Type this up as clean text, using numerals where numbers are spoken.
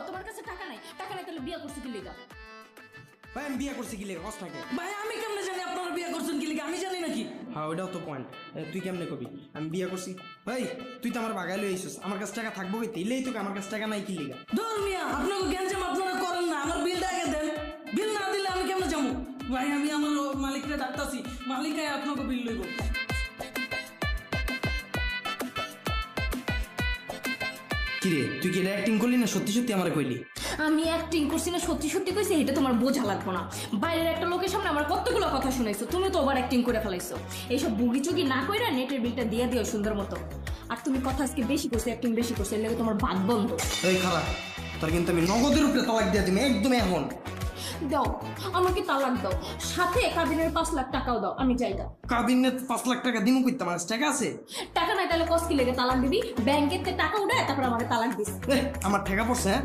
তোমার কাছে টাকা নাই তাহলে বিয়ে করছো কি লিগা? ভাই আমি বিয়ে করছি কি লেগে কষ্ট নাকি? ভাই আমি কেমনে জানি আপনারা বিয়ে করছেন কি লিখে? আমি জানি নাকি? হ্যাঁ ওইটাও তো পয়েন্ট। তুই কেমনে কবি আমি বিয়ে করছি? ভাই তুই তো আমার বাগাই লই আইছিস, আমার কাছে টাকা থাকবো কি? ইলেই তোকে আমার কাছে টাকা নাই কি লিগা? ধর মিয়া, আপনাকে গ্যাঞ্জাম আপনারা করেন না, আমার বিলটা আগে দেন। বিল না দিলে আমি কেমনে যাবো? ভাই আমি আমার মালিককে ডাকতাছি, মালিকায় আপনাকে বিল লইব। কিরে তুই কি অ্যাক্টিং করলি না সত্যি সত্যি আমার কইলি? আমি অ্যাক্টিং করছি না সত্যি সত্যি কইছি, এটা তোমার বোঝা লাগবে না। বাইরের একটা লোকের সামনে আমার কতগুলো কথা শুনাইছো, তুমি তো ওভার অ্যাক্টিং করে ফেলাইছো। এইসব বুগি চুগি না কইরা নেটের বিলটা দিয়ে দিও সুন্দর মতো। আর তুমি কথা আজকে বেশি করছো, অ্যাক্টিং বেশি করছো, এর লাগে তোমার ভাগ বন্ধ। এই খারাপ, তোর কিন্তু আমি নগদের উপরে তালাক দিয়ে দিবি একদম এখন। দাও আমাকে তালাক দাও, সাথে কাবিনের 5 লাখ টাকাও দাও, আমি চাই দাও। কাবিনে 5 লাখ টাকা দিমু কইতে আমার কাছে টাকা আছে? টাকা নাই তাহলে কস কি লেগে তালাক দিবি? ব্যাংকের টাকা উঠায় তারপর আমাকে তালাক দিস। আমার টাকা পড়ছে হ্যাঁ?